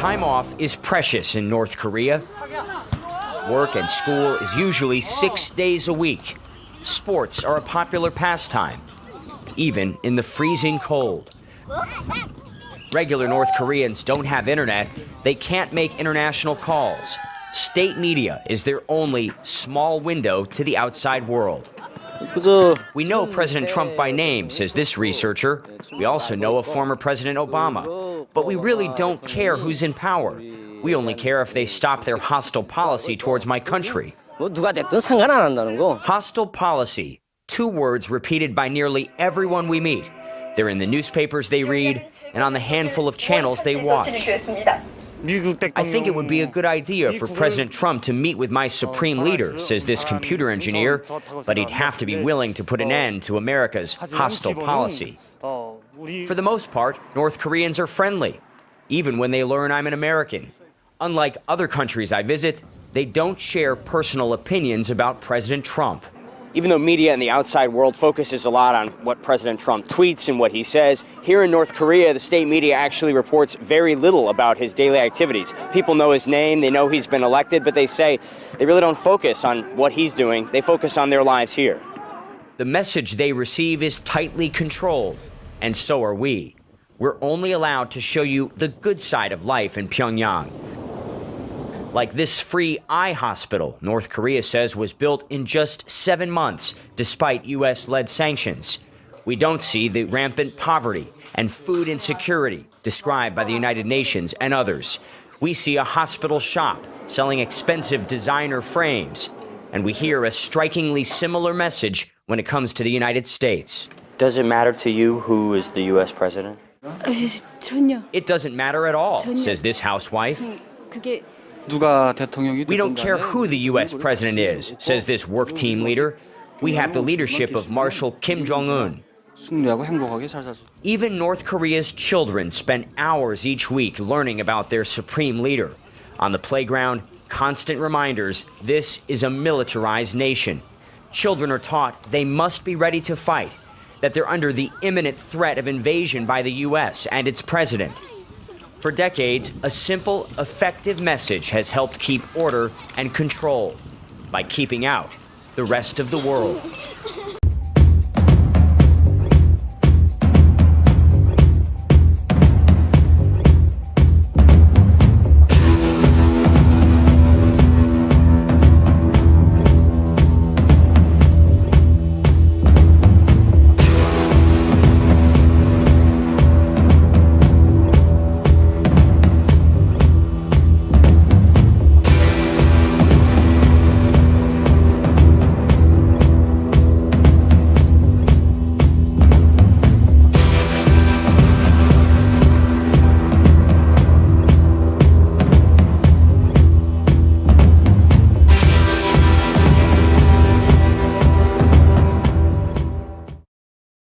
Time off is precious in North Korea. Work and school is usually 6 days a week. Sports are a popular pastime, even in the freezing cold. Regular North Koreans don't have internet. They can't make international calls. State media is their only small window to the outside world. We know President Trump by name, says this researcher. We also know of former President Obama. But we really don't care who's in power. We only care if they stop their hostile policy towards my country. Hostile policy, 2 words repeated by nearly everyone we meet. They're in the newspapers they read and on the handful of channels they watch. I think it would be a good idea for President Trump to meet with my supreme leader, says this computer engineer, but he'd have to be willing to put an end to America's hostile policy. For the most part, North Koreans are friendly, even when they learn I'm an American. Unlike other countries I visit, they don't share personal opinions about President Trump. Even though media and the outside world focuses a lot on what President Trump tweets and what he says, here in North Korea, the state media actually reports very little about his daily activities. People know his name, they know he's been elected, but they say they really don't focus on what he's doing. They focus on their lives here. The message they receive is tightly controlled, and so are we. We're only allowed to show you the good side of life in Pyongyang. Like this free eye hospital, North Korea says was built in just 7 months, despite U.S.-led sanctions. We don't see the rampant poverty and food insecurity described by the United Nations and others. We see a hospital shop selling expensive designer frames. And we hear a strikingly similar message when it comes to the United States. Does it matter to you who is the U.S. president? It doesn't matter at all, says this housewife. We don't care who the U.S. president is, says this work team leader. We have the leadership of Marshal Kim Jong-un. Even North Korea's children spend hours each week learning about their supreme leader. On the playground, constant reminders, this is a militarized nation. Children are taught they must be ready to fight, that they're under the imminent threat of invasion by the U.S. and its president. For decades, a simple, effective message has helped keep order and control by keeping out the rest of the world.